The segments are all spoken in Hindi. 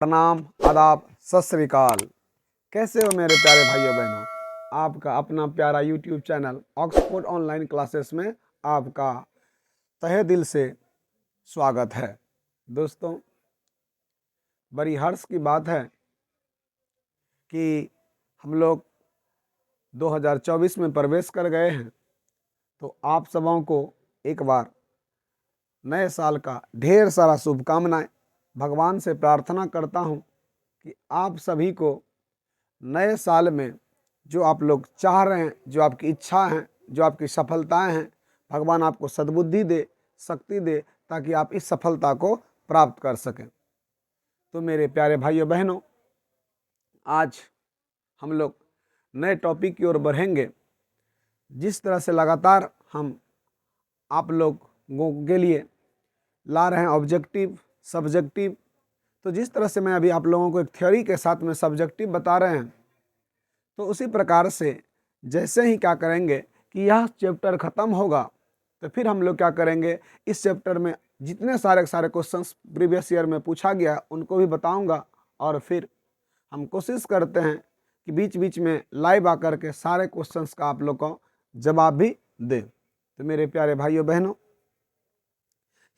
प्रणाम, आदाब, सत श्री अकाल। कैसे हो मेरे प्यारे भाइयों बहनों। आपका अपना प्यारा YouTube channel Oxford online classes में आपका तहे दिल से स्वागत है। दोस्तों, बड़ी हर्ष की बात है कि हम लोग 2024 में प्रवेश कर गए हैं। तो आप सबों को एक बार नए साल का ढेर सारा शुभकामनाएं। भगवान से प्रार्थना करता हूं कि आप सभी को नए साल में जो आप लोग चाह रहे हैं, जो आपकी इच्छा हैं, जो आपकी सफलताएं हैं, भगवान आपको सद्बुद्धि दे, शक्ति दे, ताकि आप इस सफलता को प्राप्त कर सकें। तो मेरे प्यारे भाइयों बहनों, आज हम लोग नए टॉपिक की ओर बढ़ेंगे। जिस तरह से लगातार हम आप लोगों के लिए ला रहे हैं ऑब्जेक्टिव, सब्जेक्टिव, तो जिस तरह से मैं अभी आप लोगों को एक थ्योरी के साथ में सब्जेक्टिव बता रहे हैं, तो उसी प्रकार से जैसे ही क्या करेंगे कि यह चैप्टर ख़त्म होगा तो फिर हम लोग क्या करेंगे, इस चैप्टर में जितने सारे क्वेश्चंस प्रीवियस ईयर में पूछा गया उनको भी बताऊंगा। और फिर हम कोशिश करते हैं कि बीच बीच में लाइव आकर के सारे क्वेश्चंस का आप लोग को जवाब भी दें। तो मेरे प्यारे भाइयों बहनों,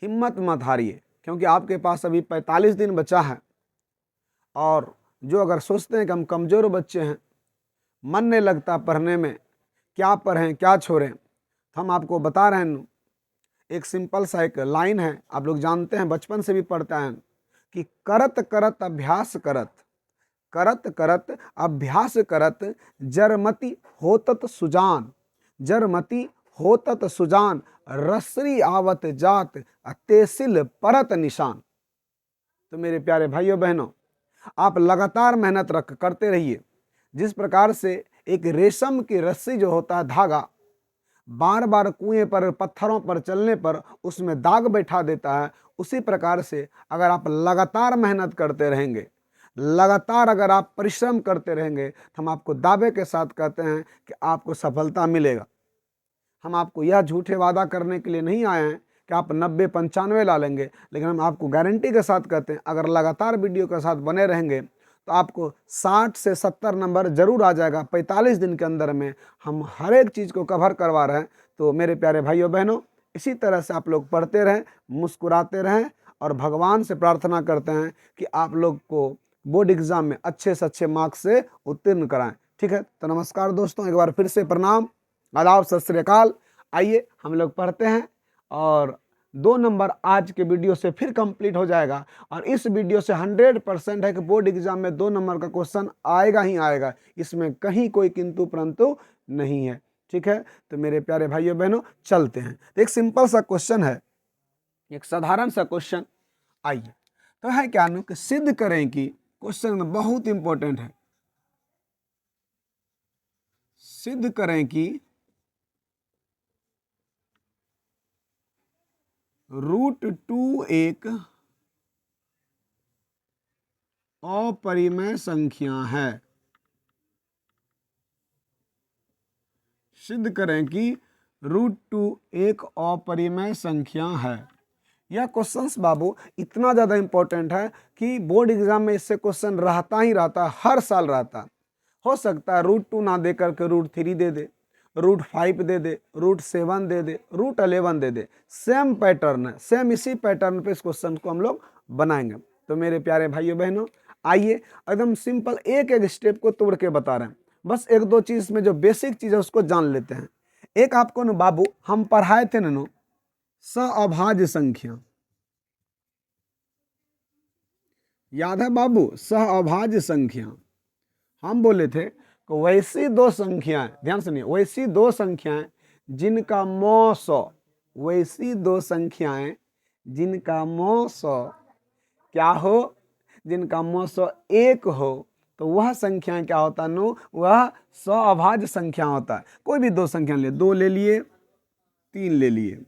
हिम्मत मत हारिए, क्योंकि आपके पास अभी 45 दिन बचा है। और जो अगर सोचते हैं कि हम कमज़ोर बच्चे हैं, मन नहीं लगता पढ़ने में, क्या पढ़ें क्या छोड़ें, तो हम आपको बता रहे हैं। एक सिंपल सा एक लाइन है, आप लोग जानते हैं, बचपन से भी पढ़ते हैं कि करत करत अभ्यास करत, करत करत अभ्यास करत, जरमति होतत सुजान, जरमति होतत सुजान, रसरी आवत जात, तेसिल परत निशान। तो मेरे प्यारे भाइयों बहनों, आप लगातार मेहनत करते रहिए। जिस प्रकार से एक रेशम की रस्सी जो होता है, धागा, बार बार कुएं पर, पत्थरों पर चलने पर उसमें दाग बैठा देता है, उसी प्रकार से अगर आप लगातार मेहनत करते रहेंगे, लगातार अगर आप परिश्रम करते रहेंगे, तो हम आपको दावे के साथ कहते हैं कि आपको सफलता मिलेगा। हम आपको यह झूठे वादा करने के लिए नहीं आए हैं कि आप 90-95 ला लेंगे, लेकिन हम आपको गारंटी के साथ कहते हैं, अगर लगातार वीडियो के साथ बने रहेंगे तो आपको 60 से 70 नंबर जरूर आ जाएगा। 45 दिन के अंदर में हम हर एक चीज़ को कवर करवा रहे हैं। तो मेरे प्यारे भाइयों बहनों, इसी तरह से आप लोग पढ़ते रहें, मुस्कुराते रहें, और भगवान से प्रार्थना करते हैं कि आप लोग को बोर्ड एग्जाम में अच्छे से अच्छे मार्क्स से उत्तीर्ण कराएं। ठीक है, तो नमस्कार दोस्तों, एक बार फिर से प्रणाम, आदाब, सत श्री अकाल। आइए हम लोग पढ़ते हैं, और 2 नंबर आज के वीडियो से फिर कंप्लीट हो जाएगा। और इस वीडियो से 100% है कि बोर्ड एग्जाम में 2 नंबर का क्वेश्चन आएगा ही आएगा, इसमें कहीं कोई किंतु परंतु नहीं है। ठीक है, तो मेरे प्यारे भाइयों बहनों, चलते हैं। एक सिंपल सा क्वेश्चन है, एक साधारण सा क्वेश्चन। आइए, तो है क्या कि सिद्ध करें कि, क्वेश्चन बहुत इंपॉर्टेंट है, सिद्ध करें कि √2 एक अपरिमेय संख्या है। सिद्ध करें कि √2 एक अपरिमेय संख्या है। यह क्वेश्चंस बाबू इतना ज़्यादा इंपॉर्टेंट है कि बोर्ड एग्जाम में इससे क्वेश्चन रहता ही रहता, हर साल रहता। हो सकता है √2 ना दे करके √3 दे दे, √5 दे दे, √7 दे दे, √11 दे दे। सेम पैटर्न है, सेम इसी पैटर्न पे इस क्वेश्चन को हम लोग बनाएंगे। तो मेरे प्यारे भाइयों बहनों, आइए एकदम सिंपल एक एक स्टेप को तोड़ के बता रहे हैं। बस 1-2 चीज़ में जो बेसिक चीज़ है उसको जान लेते हैं। एक आपको न बाबू हम पढ़ाए थे न सहअभाज्य संख्या, याद है बाबू? सहअभाज्य संख्या हम बोले थे कि वैसी 2 संख्याएं, ध्यान सुनिए, वैसी 2 संख्याएं जिनका मौ 100, वैसी 2 संख्याएं जिनका मौ 100 क्या हो, जिनका मौ 101 हो, तो वह संख्या क्या होता है? वह सहअभाज्य संख्या होता है। कोई भी 2 संख्या ले, 2 ले लिए, 3 ले लिए,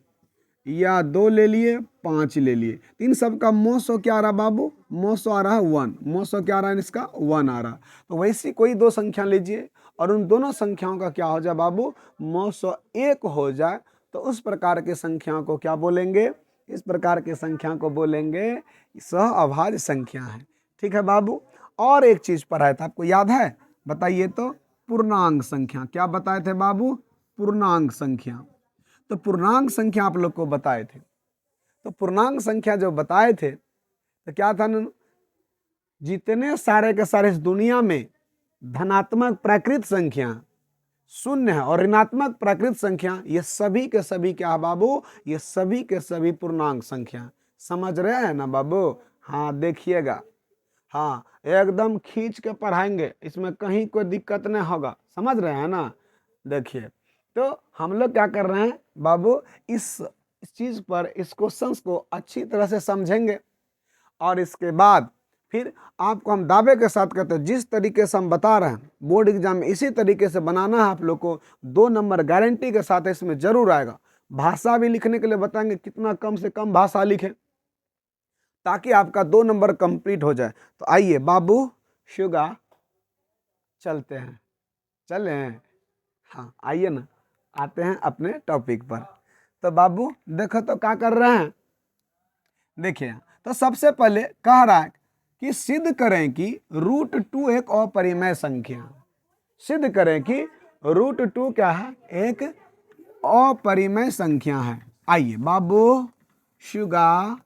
या 2 ले लिए, 5 ले लिए, इन सब का मौ 100 क्या आ रहा बाबू? मौ 100 आ रहा है 1, मौ 100 क्या आ रहा है? इसका 1 आ रहा। तो वैसी कोई 2 संख्या लीजिए और उन दोनों संख्याओं का क्या हो जाए बाबू? मौ 101 हो जाए, तो उस प्रकार के संख्याओं को क्या बोलेंगे? इस प्रकार के संख्या को बोलेंगे सहअभाज्य संख्या है। ठीक है बाबू। और एक चीज पढ़ाया था, आपको याद है? बताइए तो। पूर्णांक संख्या। क्या बताए थे बाबू? पूर्णांक संख्या। तो पूर्णांक संख्या आप लोग को बताए थे। तो पूर्णांक संख्या जो बताए थे तो क्या था ना, जितने सारे के सारे इस दुनिया में धनात्मक प्राकृत संख्या शून्य है और ऋणात्मक प्राकृत संख्या, ये सभी के सभी क्या है बाबू? ये सभी के सभी पूर्णांक संख्या। समझ रहे हैं ना बाबू? हाँ देखिएगा, हाँ एकदम खींच के पढ़ाएंगे, इसमें कहीं कोई दिक्कत नहीं होगा। समझ रहे हैं ना? देखिए, तो हम लोग क्या कर रहे हैं बाबू, इस चीज पर, इस क्वेश्चंस को अच्छी तरह से समझेंगे और इसके बाद फिर आपको हम दावे के साथ कहते हैं, जिस तरीके से हम बता रहे हैं बोर्ड एग्जाम में इसी तरीके से बनाना है आप लोग को। 2 नंबर गारंटी के साथ इसमें जरूर आएगा। भाषा भी लिखने के लिए बताएंगे कितना कम से कम भाषा लिखें ताकि आपका 2 नंबर कंप्लीट हो जाए। तो आइए बाबू शुगा चलते हैं, चले हैं, हाँ आइए ना, आते हैं अपने टॉपिक पर। तो बाबू देखो तो क्या कर रहे हैं, देखिए तो सबसे पहले कह रहा है कि सिद्ध करें कि √2 एक अपरिमेय संख्या। सिद्ध करें कि √2 क्या है? एक अपरिमेय संख्या है। आइए बाबू शुगा,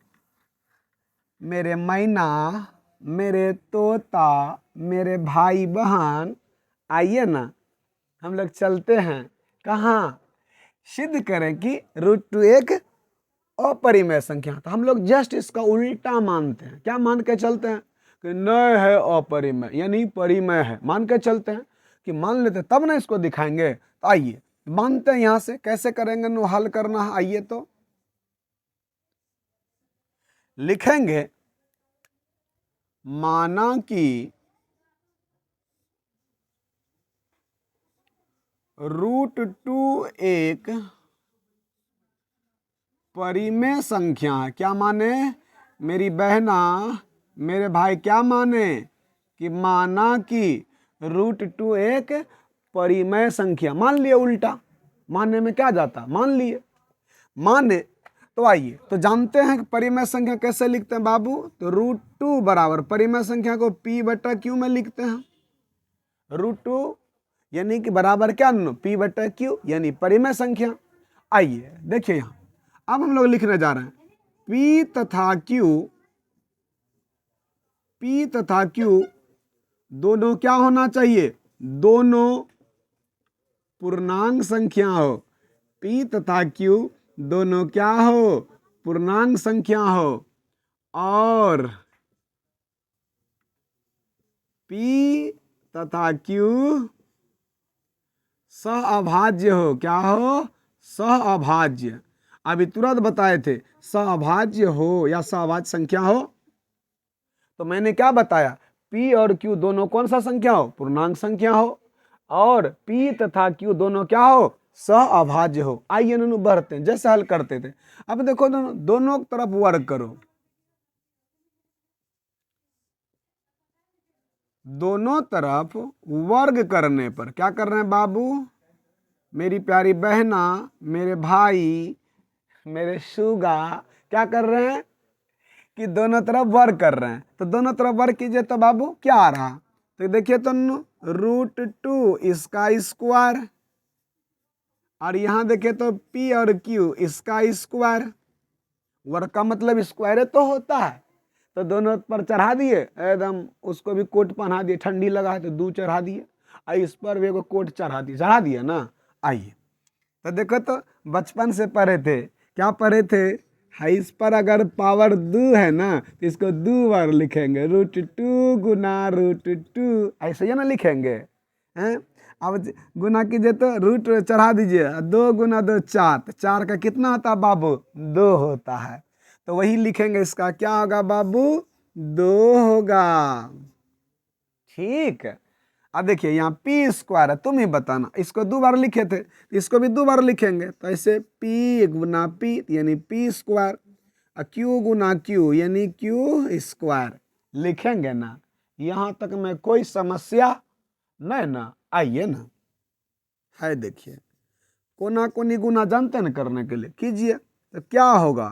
मेरे मैना, मेरे तोता, मेरे भाई बहन, आइए ना हम लोग चलते हैं कहाँ? सिद्ध करें कि √2 एक अपरिमेय संख्या। तो हम लोग जस्ट इसका उल्टा मानते हैं। क्या मान के चलते हैं? कि नहीं है अपरिमेय, यानी परिमेय है, मान के चलते हैं। कि मान लेते तब ना इसको दिखाएंगे। तो आइए मानते हैं, यहां से कैसे करेंगे नो हल करना है। आइए तो लिखेंगे, माना कि √2 एक परिमेय संख्या है। क्या माने मेरी बहना, मेरे भाई? क्या माने? कि माना कि √2 एक परिमेय संख्या। मान लिए, उल्टा मानने में क्या जाता, मान लिए, माने। तो आइए तो जानते हैं कि परिमेय संख्या कैसे लिखते हैं बाबू? तो √2 बराबर परिमेय संख्या को P/Q में लिखते हैं। √2 यानी कि बराबर क्या? P/Q यानी परिमेय संख्या। आइए देखिए यहाँ, अब हम लोग लिखने जा रहे हैं P तथा Q दोनों क्या होना चाहिए? दोनों पूर्णांक संख्या हो। P तथा Q दोनों क्या हो? पूर्णांक संख्या हो। और P तथा Q सहअभाज्य हो। क्या हो? सहअभाज्य। अभी तुरंत बताए थे, सहअभाज्य हो या सहअभाज्य संख्या हो। तो मैंने क्या बताया? P और Q दोनों कौन सा संख्या हो? पूर्णांक संख्या हो। और P तथा Q दोनों क्या हो? सहअभाज्य हो। आइए दोनों बढ़ते हैं, जैसे हल करते थे। अब देखो दोनों तरफ वर्ग करो। दोनों तरफ वर्ग करने पर क्या कर रहे हैं बाबू? मेरी प्यारी बहना, मेरे भाई, मेरे शुगा, क्या कर रहे हैं? कि दोनों तरफ वर्ग कर रहे हैं। तो दोनों तरफ वर्ग कीजिए तो बाबू क्या आ रहा? तो देखिए तो √2 इसका स्क्वायर, और यहां देखिए तो P और Q इसका स्क्वायर। वर्ग का मतलब स्क्वायर तो होता है। तो दोनों पर चढ़ा दिए, एकदम उसको भी कोट पहना दिए, ठंडी लगा है तो 2 चढ़ा दिए, और इस पर भी एगो कोट चढ़ा दिए ना। आइए तो देखो तो बचपन से पढ़े थे, क्या पढ़े थे? हाँ, इस पर अगर पावर 2 है ना तो इसको 2 बार लिखेंगे, √2 गुना √2, ऐसे ही ना लिखेंगे हैं। अब गुना कीजिए तो रूट चढ़ा दीजिए, 2 गुना 2 4, तो 4 का कितना होता है बाबू? 2 होता है। तो वही लिखेंगे, इसका क्या होगा बाबू? 2 होगा। ठीक। अब देखिए यहाँ P² है, तुम ही बताना। इसको 2 बार लिखे थे, इसको भी 2 बार लिखेंगे। तो ऐसे P गुना P यानी P², और Q गुना Q यानी Q² लिखेंगे ना। यहाँ तक में कोई समस्या नहीं ना? आइए ना, है देखिए, कोना कोनी गुना जानते न करने के लिए, कीजिए। तो क्या होगा?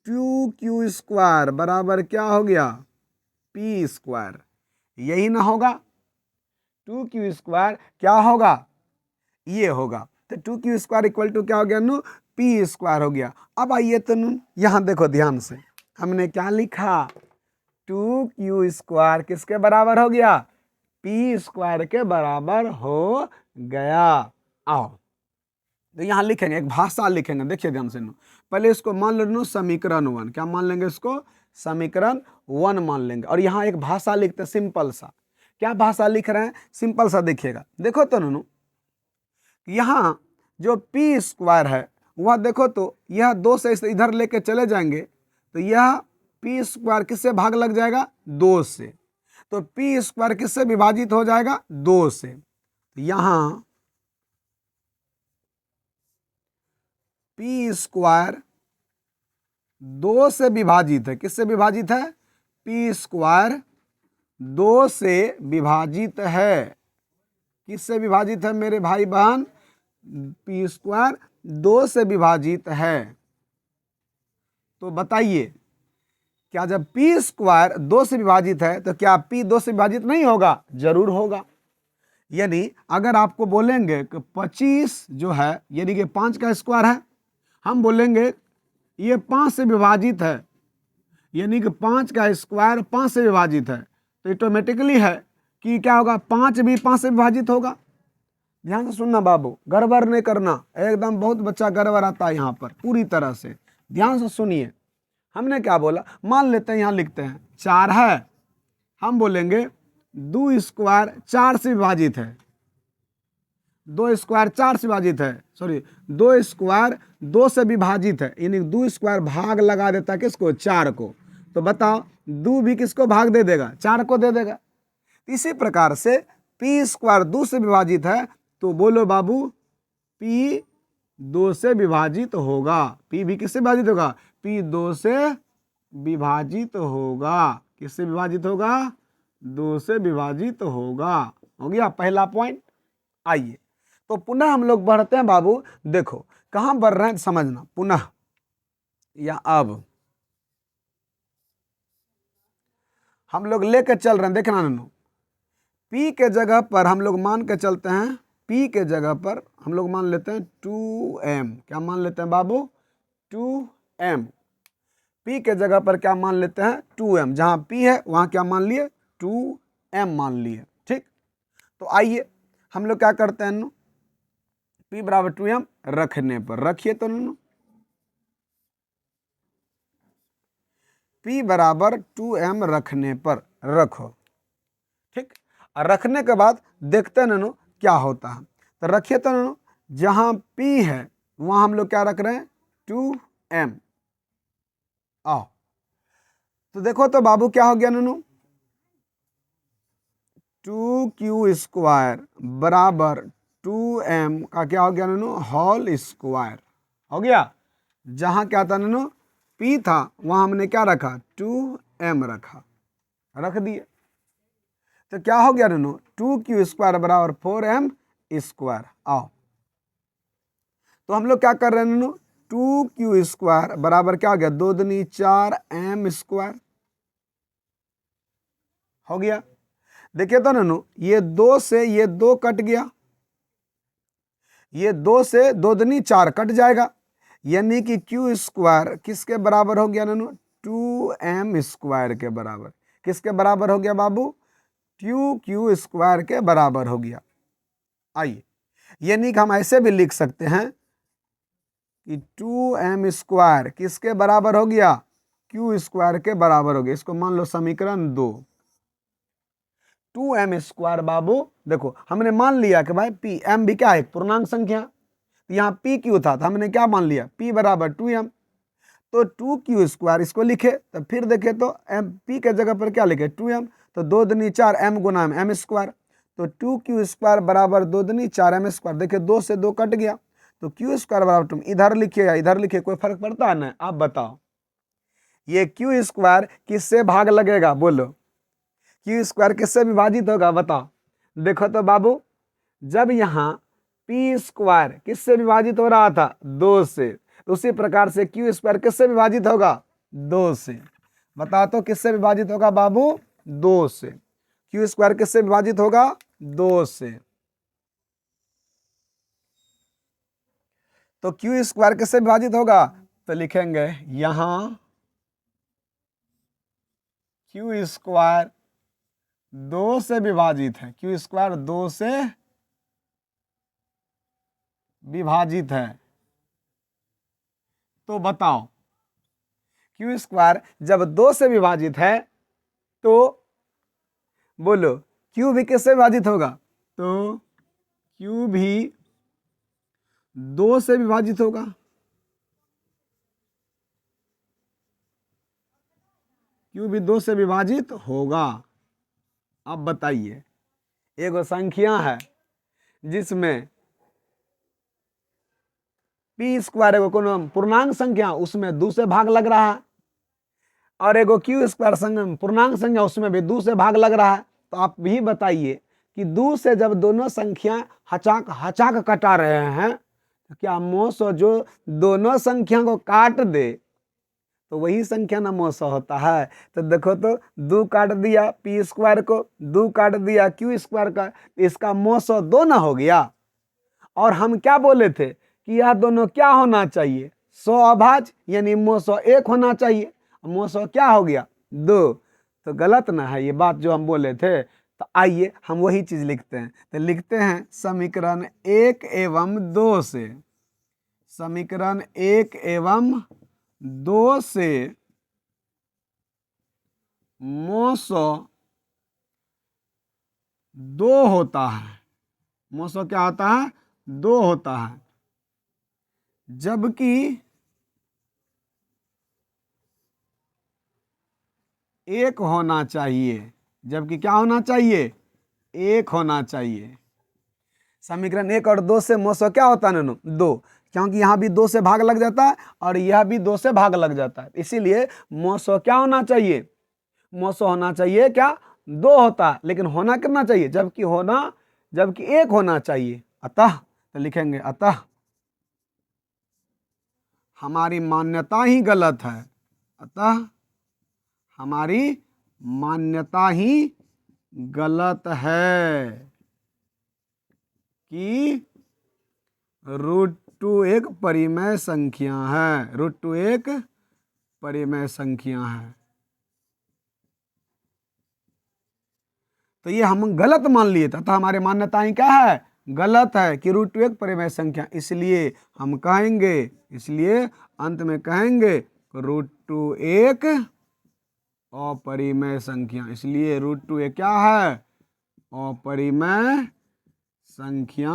2Q² बराबर क्या हो गया? पी स्क्वायर, यही ना होगा। 2q² क्या होगा, ये होगा। तो 2q² इक्वल टू क्या हो गया नू, p² हो गया। अब आइए तो नू यहाँ देखो ध्यान से, हमने क्या लिखा, 2q² किसके बराबर हो गया, p² के बराबर हो गया। आओ तो यहाँ लिखेंगे, एक भाषा लिखेंगे, देखिए ध्यान से नू। पहले इसको मान लो नू समीकरण 1, क्या मान लेंगे इसको, समीकरण 1 मान लेंगे। और यहाँ एक भाषा लिखते हैं सिंपल सा, क्या भाषा लिख रहे हैं, सिंपल सा देखिएगा। देखो तो नू, यहाँ जो p² है वह देखो तो यह 2 से इधर लेके चले जाएंगे तो यह p² किससे भाग लग जाएगा, 2 से। तो p² किससे विभाजित हो जाएगा, 2 से। तो यहाँ p² 2 से विभाजित है, किससे विभाजित है, p² 2 से विभाजित है, किससे विभाजित है मेरे भाई बहन, p² 2 से विभाजित है। तो बताइए, क्या जब p² 2 से विभाजित है तो क्या p 2 से विभाजित नहीं होगा, जरूर होगा। यानी अगर आपको बोलेंगे कि 25 जो है यानी कि 5 का स्क्वायर है, हम बोलेंगे ये 5 से विभाजित है, यानी कि 5 का स्क्वायर 5 से विभाजित है, तो ऑटोमेटिकली है कि क्या होगा, 5 भी 5 से विभाजित होगा। ध्यान से सुनना बाबू, गड़बड़ नहीं करना, एकदम बहुत बच्चा गड़बड़ आता है यहाँ पर, पूरी तरह से ध्यान से सुनिए। हमने क्या बोला, मान लेते हैं यहाँ लिखते हैं 4 है, हम बोलेंगे 2 स्क्वायर 4 से विभाजित है, 2 स्क्वायर 4 से विभाजित है, सॉरी 2 स्क्वायर 2 से विभाजित है, यानी 2 स्क्वायर भाग लगा देता है किसको, 4 को। तो बताओ 2 भी किसको भाग दे देगा, 4 को दे देगा। इसी प्रकार से p² 2 से विभाजित है, तो बोलो बाबू p 2 से विभाजित होगा, p भी किससे विभाजित होगा, p 2 से विभाजित होगा, किससे विभाजित होगा, 2 से विभाजित होगा। हो गया पहला पॉइंट। आइए तो पुनः हम लोग बढ़ते हैं बाबू, देखो कहां बढ़ रहे हैं समझना, पुनः या अब हम लोग लेकर चल रहे हैं, देखना नन्नू, p के जगह पर हम लोग मान के चलते हैं, p के जगह पर हम लोग मान लेते हैं 2m, क्या मान लेते हैं बाबू, 2m। p के जगह पर क्या मान लेते हैं, 2m, जहां p है वहां क्या मान लिए, 2m मान लिए। ठीक, तो आइए हम लोग क्या करते हैं नन्नू, p बराबर 2m रखने पर, रखिए तो नन्नू, p बराबर 2m रखने पर रखो। ठीक, और रखने के बाद देखते हैं नन्नू क्या होता है। तो रखिए तो नन्नू, जहां p है वहां हम लोग क्या रख रहे हैं, 2m। आओ तो देखो तो बाबू क्या हो गया नन्नू, 2q² बराबर 2m का क्या हो गया नन्नू, होल स्क्वायर हो गया। जहां क्या था नन्नू, p था वहां हमने क्या रखा, 2m रखा, रख दिए। तो क्या हो गया नन्नू, 2q² बराबर 4m²। आओ तो हम लोग क्या कर रहे हैं नन्नू, 2q² बराबर क्या हो गया, 2 दूनी 4m² हो गया। देखिए तो नन्नू, ये 2 से ये 2 कट गया, ये 2 से 2 दूनी 4 कट जाएगा, यानी कि q² किसके बराबर हो गया नन्नू, 2m² के बराबर। किसके बराबर हो गया बाबू, q² के बराबर हो गया। आइए, यानी कि हम ऐसे भी लिख सकते हैं कि 2m² किसके बराबर हो गया, q² के बराबर हो गया। इसको मान लो समीकरण 2। 2m² बाबू देखो हमने मान लिया कि भाई p, m भी क्या है, पूर्णांक संख्या, यहाँ p q था तो हमने क्या मान लिया, p बराबर 2m। तो 2q² इसको लिखे, तो फिर देखे तो m, p के जगह पर क्या लिखे, 2m, तो 2 दूनी 4 m गुना m²। तो 2q² बराबर 2 दूनी 4m²। देखिए 2 से 2 कट गया, तो q² बराबर तुम इधर लिखिए या इधर लिखिए, कोई फर्क पड़ता है ना। आप बताओ ये q² किससे भाग लगेगा, बोलो q² किससे विभाजित होगा, बताओ। देखो तो बाबू, जब यहाँ p² किससे विभाजित हो रहा था, 2 से, तो उसी प्रकार से q² किससे विभाजित होगा, 2 से। बताओ तो किससे विभाजित होगा बाबू, 2 से। क्यू स्क्वायर किससे विभाजित होगा? 2 से। तो क्यू स्क्वायर किससे विभाजित होगा? तो लिखेंगे यहां क्यू स्क्वायर 2 से विभाजित है, क्यू स्क्वायर 2 से विभाजित है। तो बताओ क्यू स्क्वायर जब 2 से विभाजित है तो बोलो क्यू भी किससे विभाजित होगा? तो क्यू भी 2 से विभाजित होगा। क्यू भी 2 से विभाजित होगा। अब बताइए, एक संख्या है जिसमें पी स्क्वायर एगो कोनो पूर्णांक संख्या, उसमें 2 से भाग लग रहा है, और एगो क्यू स्क्वायर पूर्णांक संख्या, उसमें भी 2 से भाग लग रहा है। तो आप भी बताइए कि 2 से जब दोनों संख्या हचाक हचाक कटा रहे हैं तो क्या मोसो जो दोनों संख्या को काट दे तो वही संख्या ना मोसो होता है। तो देखो तो 2 काट दिया पी स्क्वायर को, 2 काट दिया क्यू स्क्वायर का, इसका मोसो 2 ना हो गया। और हम क्या बोले थे कि यह दोनों क्या होना चाहिए? 100 अभाज्य, यानी मोसो 1 होना चाहिए। मोसो क्या हो गया? 2। तो गलत ना है ये बात जो हम बोले थे। तो आइए हम वही चीज लिखते हैं। तो लिखते हैं समीकरण 1 एवं 2 से, समीकरण 1 एवं 2 से मोसो 2 होता है। मोसो क्या होता है? 2 होता है। जबकि 1 होना चाहिए, जबकि क्या होना चाहिए? 1 होना चाहिए। समीकरण 1 और 2 से मोसो क्या होता है? 2, क्योंकि यहाँ भी 2 से भाग लग जाता है और यह भी 2 से भाग लग जाता है, इसीलिए मोसो क्या होना चाहिए? मोसो होना चाहिए क्या? 2 होता है, लेकिन होना कितना चाहिए? जबकि 1 होना चाहिए। अतः तो लिखेंगे अतः हमारी मान्यता ही गलत है। अतः हमारी मान्यता ही गलत है कि √2 एक परिमेय संख्या है। √2 एक परिमेय संख्या है। तो ये हम गलत मान लिए था, तो हमारी मान्यता ही क्या है? गलत है कि √2 एक परिमेय संख्या। इसलिए हम कहेंगे, इसलिए अंत में कहेंगे √2 एक अपरिमेय संख्या। इसलिए √2 एक क्या है? अपरिमेय संख्या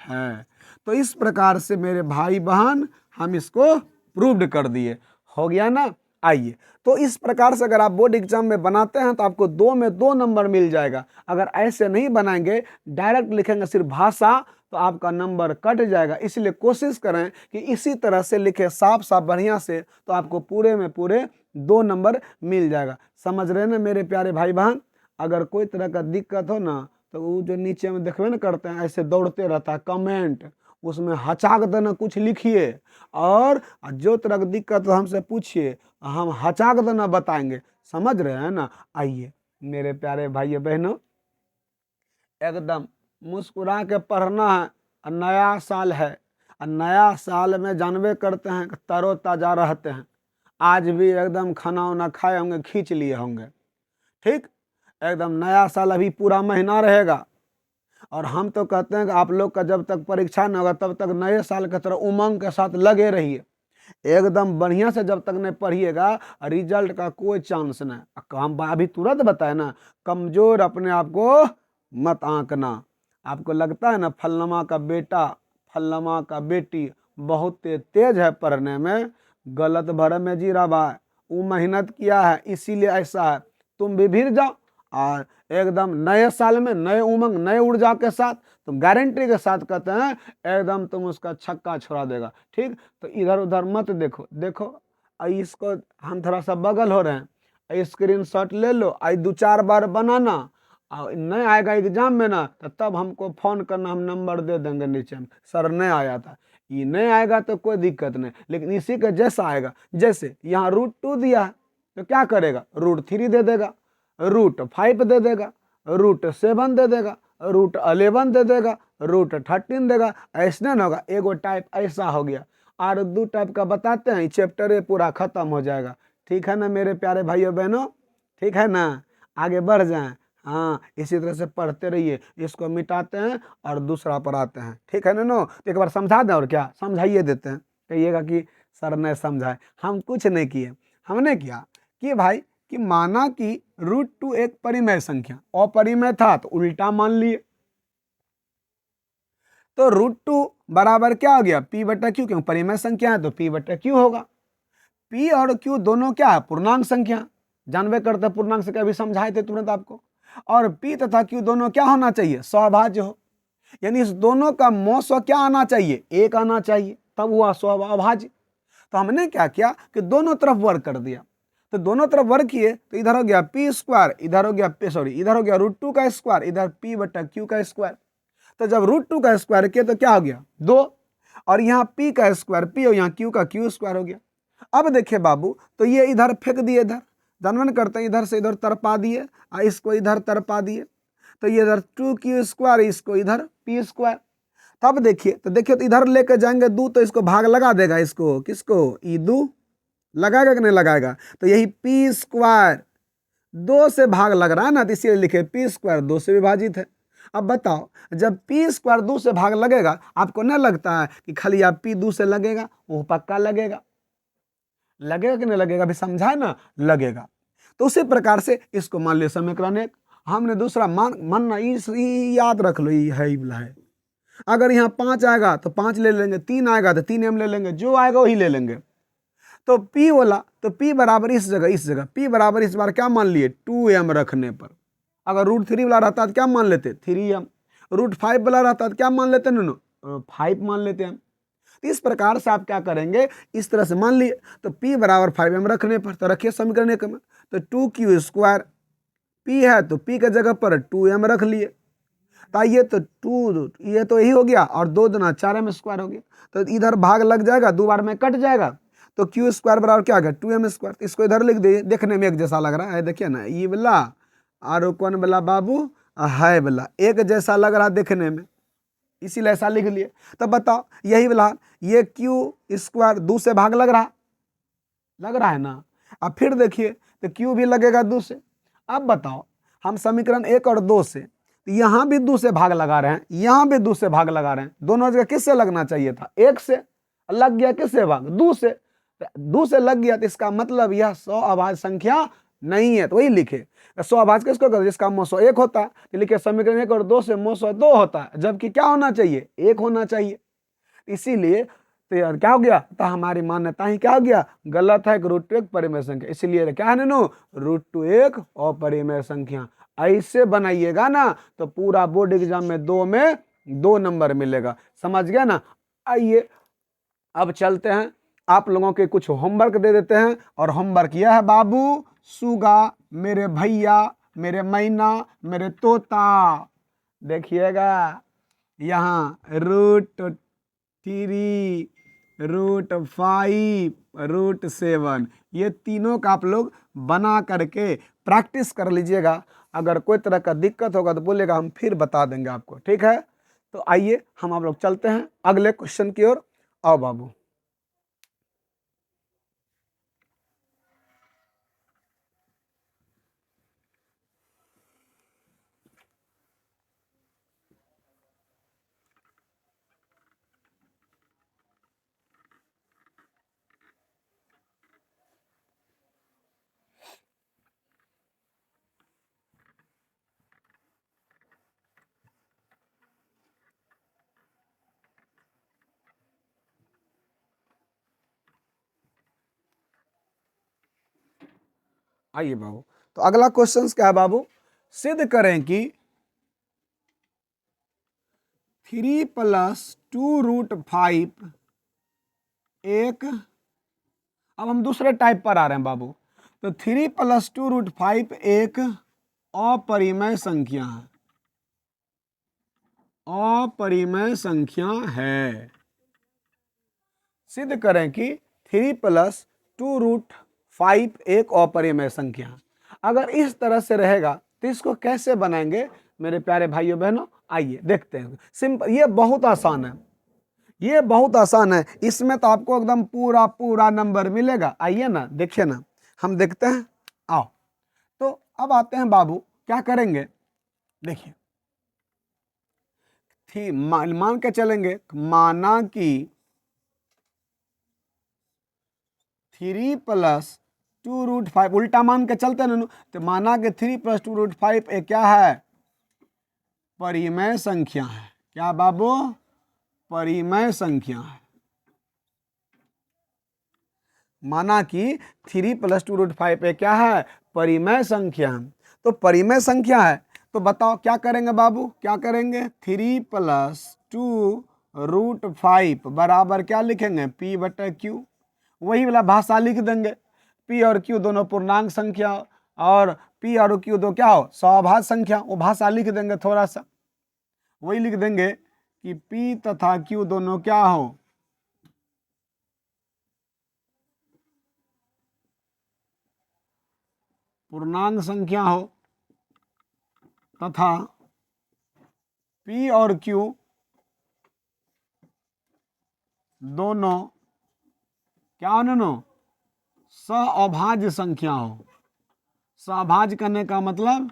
है। तो इस प्रकार से मेरे भाई बहन हम इसको प्रूव्ड कर दिए। हो गया ना? आइए, तो इस प्रकार से अगर आप बोर्ड एग्जाम में बनाते हैं तो आपको 2 में 2 नंबर मिल जाएगा। अगर ऐसे नहीं बनाएंगे, डायरेक्ट लिखेंगे सिर्फ भाषा, तो आपका नंबर कट जाएगा। इसलिए कोशिश करें कि इसी तरह से लिखे, साफ साफ बढ़िया से, तो आपको पूरे में पूरे 2 नंबर मिल जाएगा। समझ रहे ना मेरे प्यारे भाई बहन? अगर कोई तरह का दिक्कत हो ना तो वो जो नीचे में देखबे ना करते हैं, ऐसे दौड़ते रहता है कमेंट, उसमें हचाक देना कुछ लिखिए, और जो तरह की दिक्कत हो हमसे पूछिए, हम हचाक देना बताएंगे। समझ रहे हैं ना? आइए मेरे प्यारे भाइयों बहनों, एकदम मुस्कुरा के पढ़ना है। नया साल है, और नया साल में जानबे करते हैं कि तरोताजा रहते हैं। आज भी एकदम खाना वाना खाए होंगे, खींच लिए होंगे। ठीक, एकदम नया साल अभी पूरा महीना रहेगा, और हम तो कहते हैं कि आप लोग का जब तक परीक्षा नहीं होगा तब तक नए साल की तरह उमंग के साथ लगे रहिए। एकदम बढ़िया से जब तक नहीं पढ़िएगा, रिजल्ट का कोई चांस नहीं। हम अभी तुरंत बताए ना, कमजोर अपने आप को मत आंकना। आपको लगता है ना फलनमा का बेटा, फलनमा का बेटी बहुत तेज है पढ़ने में, गलत भरम में जी रहा है, वो मेहनत किया है इसीलिए ऐसा है। तुम भी भीड़ जाओ, और एकदम नए साल में नए उमंग नए ऊर्जा के साथ, तो गारंटी के साथ कहते हैं एकदम तुम उसका छक्का छोड़ा देगा। ठीक, तो इधर उधर मत देखो। देखो इसको हम थोड़ा सा बगल हो रहे हैं, स्क्रीन शॉट ले लो, आई 2-4 बार बनाना, और नहीं आएगा एग्जाम में ना तो तब हमको फोन करना, हम नंबर दे देंगे नीचे में, सर नहीं आया था। ये नहीं आएगा तो कोई दिक्कत नहीं, लेकिन इसी का जैसा आएगा, जैसे यहाँ √2 दिया है तो क्या करेगा? √3 दे देगा। √5 दे देगा, √7 दे देगा, √11 दे देगा, √13 देगा। ऐसे ना होगा, एगो टाइप ऐसा हो गया और दो टाइप का बताते हैं, चैप्टर ये पूरा खत्म हो जाएगा। ठीक है ना मेरे प्यारे भाइयों बहनों, ठीक है ना, आगे बढ़ जाएं। हाँ, इसी तरह से पढ़ते रहिए, इसको मिटाते हैं और दूसरा पर आते हैं। ठीक है ना नो, तो एक बार समझा दें और क्या समझाइए देते हैं। कहिएगा कि सर ने समझाए, हम कुछ नहीं किए। हमने किया कि भाई कि माना कि √2 एक परिमेय संख्या, अपरिमेय था तो उल्टा मान लिए, तो √2 बराबर क्या हो गया, p/q, क्यों परिमेय संख्या है तो p/q होगा। p और q दोनों क्या है, पूर्णांक संख्या, जानवे करते पूर्णांक संख्या भी समझाए थे तुरंत आपको। और p तथा q दोनों क्या होना चाहिए, सहभाज्य हो, यानी इस दोनों का मौसो क्या आना चाहिए, एक आना चाहिए, तब हुआ सहभाज्य। तो हमने क्या किया कि दोनों तरफ वर्ग कर दिया। तो दोनों तरफ वर्ग किए तो इधर हो गया p², इधर हो गया इधर हो गया √2 का स्क्वायर, इधर p/q का स्क्वायर। तो जब √2 का स्क्वायर किया तो क्या हो गया 2, और यहाँ p का स्क्वायर p और यहाँ q का q² हो गया। अब देखिए बाबू, तो ये इधर फेंक दिए, इधर जानवन करते हैं, इधर से इधर तरपा दिए और इसको इधर तरपा दिए, तो ये इधर 2q², इसको इधर p²। तब देखिए तो इधर लेके जाएंगे 2 तो इसको भाग लगा देगा, इसको किसको, ई 2 लगाएगा कि नहीं लगाएगा, तो यही p² 2 से भाग लग रहा है ना, तो इसलिए लिखे p² 2 से विभाजित है। अब बताओ, जब p² 2 से भाग लगेगा, आपको न लगता है कि खाली आप p 2 से लगेगा, वो पक्का लगेगा, लगेगा कि नहीं लगेगा, अभी समझा है ना, लगेगा। तो उसी प्रकार से इसको मान लिया समीकरण 1। हमने दूसरा मानना याद रख लो, ये है। अगर यहाँ 5 आएगा तो 5 ले लेंगे, 3 आएगा तो 3m ले लेंगे, जो आएगा वही ले लेंगे। तो p बोला तो p बराबर इस जगह p बराबर इस बार क्या मान लिए, 2m रखने पर। अगर √3 वाला रहता तो क्या मान लेते, 3m। √5 वाला रहता तो क्या मान लेते, नो 5 मान लेते हम। तो इस प्रकार से आप क्या करेंगे, इस तरह से मान लिए, तो p बराबर 5m रखने पर, तो रखिए समीकरण 1 में, तो 2q², p है तो p के जगह पर 2m रख लिए, तो ये तो 2, ये तो यही हो गया, और 2 दूना 4m² हो गया। तो इधर भाग लग जाएगा, 2 बार में कट जाएगा, तो q² बराबर क्या आ गया, 2m²। इसको इधर लिख दे, देखने में एक जैसा लग रहा है, देखिए ना, ये वाला और कौन वाला बाबू, है वाला, एक जैसा लग रहा देखने में, इसीलिए ऐसा लिख लिए। तब बताओ, यही वाला, ये q² 2 से भाग लग रहा है ना। अब फिर देखिए तो q भी लगेगा 2 से। अब बताओ, हम समीकरण 1 और 2 से, तो यहाँ भी 2 से भाग लगा रहे हैं, यहाँ भी 2 से भाग लगा रहे हैं, दोनों जगह किससे लगना चाहिए था, 1 से, लग गया किससे भाग, 2 से। 2 से लग गया तो इसका मतलब यह सहअभाज्य संख्या नहीं है, तो वही लिखे। सहअभाज्य किसको कहते हैं, जिसका मौसो 1 होता है, तो लिखे समीकरण 1 और 2 से मौसो 2 होता है, जबकि क्या होना चाहिए, 1 होना चाहिए। इसीलिए तो यार क्या हो गया, तो हमारी मान्यता ही क्या हो गया, गलत है कि √2 एक परिमेय संख्या, इसीलिए क्या है नो, √2 एक अपरिमेय संख्या। ऐसे बनाइएगा ना तो पूरा बोर्ड एग्जाम में 2 नंबर मिलेगा, समझ गया ना। आइए अब चलते हैं, आप लोगों के कुछ होमवर्क दे देते हैं, और होमवर्क यह है बाबू, सुगा, मेरे भैया, मेरे मैना, मेरे तोता, देखिएगा यहाँ √3, √5, √7, ये तीनों का आप लोग बना करके प्रैक्टिस कर लीजिएगा। अगर कोई तरह का दिक्कत होगा तो बोलेगा, हम फिर बता देंगे आपको, ठीक है। तो आइए हम आप लोग चलते हैं अगले क्वेश्चन की ओर। आओ बाबू, आइए बाबू, तो अगला क्वेश्चन क्या है बाबू, सिद्ध करें कि 3 + 2√5 एक, अब हम दूसरे टाइप पर आ रहे हैं बाबू, तो 3 + 2√5 एक अपरिमेय संख्या है, अपरिमेय संख्या है। सिद्ध करें कि 3 + 2√5 एक अपरिमेय संख्या है। अगर इस तरह से रहेगा तो इसको कैसे बनाएंगे मेरे प्यारे भाइयों बहनों, आइए देखते हैं। सिंपल, ये बहुत आसान है, ये बहुत आसान है। इसमें तो आपको एकदम पूरा पूरा नंबर मिलेगा। आइए ना, देखिए ना, हम देखते हैं, आओ। तो अब आते हैं बाबू, क्या करेंगे, देखिए, थी मान के चलेंगे, माना कि 3 + 2√5, उल्टा मान के चलते हैं ना, तो माना कि 3 + 2√5 ये क्या है, परिमेय संख्या है। क्या बाबू, परिमेय संख्या है। माना कि 3 + 2√5 ये क्या है, परिमेय संख्या है। तो परिमेय संख्या है, तो बताओ क्या करेंगे बाबू, क्या करेंगे, 3 + 2√5 बराबर क्या लिखेंगे, P/Q। वही वाला भाषा लिख देंगे, P और Q दोनों पूर्णांक संख्या, और P और Q दो क्या हो, सौभाज्य संख्या। वो भाषा लिख देंगे, थोड़ा सा वही लिख देंगे कि P तथा Q दोनों क्या हो, पूर्णांक संख्या हो, तथा P और Q दोनों क्या हो, दोनों सअभाज्य संख्या हो। सअभाज्य करने का मतलब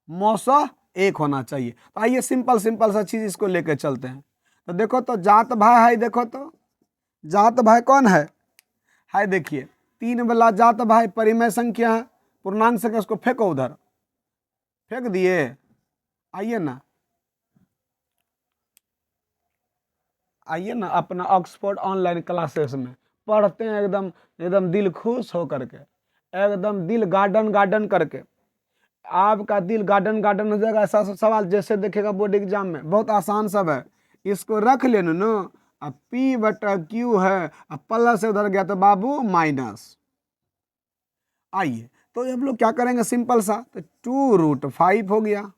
मौसा एक होना चाहिए। तो आइए सिंपल सिंपल सा चीज इसको लेकर चलते हैं। तो देखो तो जात भाई है, देखो तो जात भाई कौन है देखिए 3 वाला जात भाई परिमेय संख्या है, पूर्णांक संख्या, उसको फेंको उधर, फेंक दिए। आइए ना, आइए ना अपना ऑक्सफोर्ड ऑनलाइन क्लासेस में पढ़ते हैं, एकदम एकदम दिल खुश हो करके, एकदम दिल गार्डन गार्डन करके, आपका दिल गार्डन गार्डन हो जाएगा। ऐसा सवाल जैसे देखेगा बोर्ड एग्जाम में, बहुत आसान सब है, इसको रख लेना नो। अब P/Q है, अब प्लस से उधर गया तो बाबू माइनस। आइए तो हम लोग क्या करेंगे, सिंपल सा, तो 2√5 हो गया।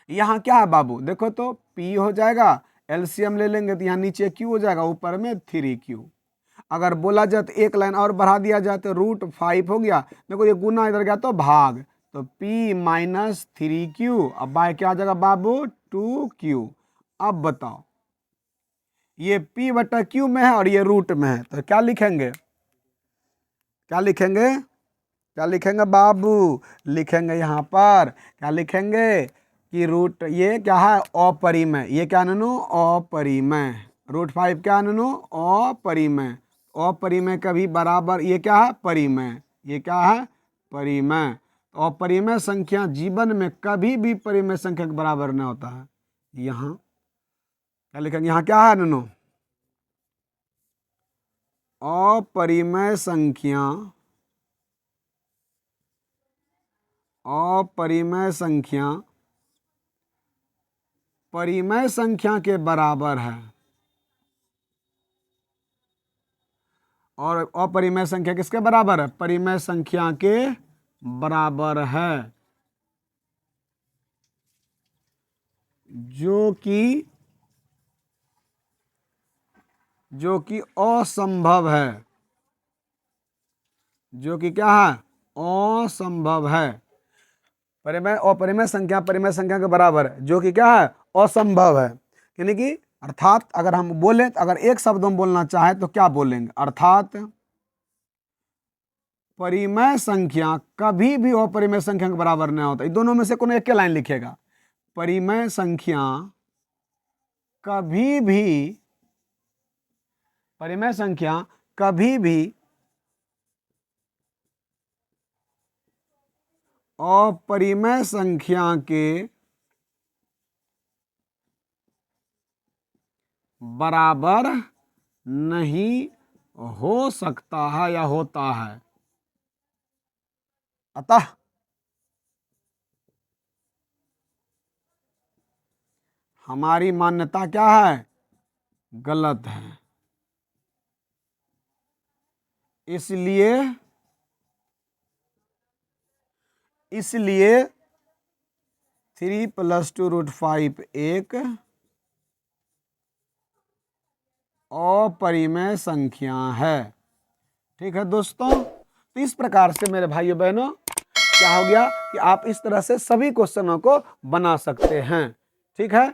यहाँ क्या है बाबू, देखो तो P हो जाएगा, एलसीएम ले लेंगे तो यहाँ नीचे Q हो जाएगा, ऊपर में 3Q। अगर बोला जाए तो एक लाइन और बढ़ा दिया जाए तो √5 हो गया। देखो ये गुना इधर गया तो भाग, तो P - 3Q, अब बाय क्या आ जाएगा बाबू, 2Q। अब बताओ, ये P/Q में है और ये रूट में है, तो क्या लिखेंगे, क्या लिखेंगे, क्या लिखेंगे बाबू, लिखेंगे यहाँ पर, क्या लिखेंगे कि रूट, ये क्या है, अपरिमेय, ये क्या ननु, अपरिमेय। √5 क्या ननु, अपरिमेय। अपरिमेय का भी बराबर, ये क्या है, परिमेय, ये क्या है, परिमेय। अपरिमेय संख्या जीवन में कभी भी परिमेय संख्या के बराबर नहीं होता है। यहाँ क्या लिखेंगे, यहाँ क्या है ननु, अपरिमेय संख्या, अपरिमेय संख्या परिमेय संख्या के बराबर है, और अपरिमेय संख्या किसके बराबर है, परिमेय संख्या के बराबर है, जो कि असंभव है, जो कि क्या है, असंभव है। परिमेय अपरिमेय संख्या परिमेय संख्या के बराबर है, जो कि क्या है, असंभव है। यानी कि अर्थात अगर हम बोले, अगर एक शब्द हम बोलना चाहे तो क्या बोलेंगे, अर्थात परिमेय संख्या कभी भी अपरिमेय संख्या के बराबर नहीं होता। दोनों में से कोनो एक के लाइन लिखेगा, परिमेय संख्या कभी भी, परिमेय संख्या कभी भी अपरिमेय संख्या के बराबर नहीं हो सकता है या होता है। अतः हमारी मान्यता क्या है, गलत है। इसलिए 3 + 2√5 एक अपरिमेय संख्या है। ठीक है दोस्तों, तो इस प्रकार से मेरे भाइयों बहनों क्या हो गया कि आप इस तरह से सभी क्वेश्चनों को बना सकते हैं। ठीक है।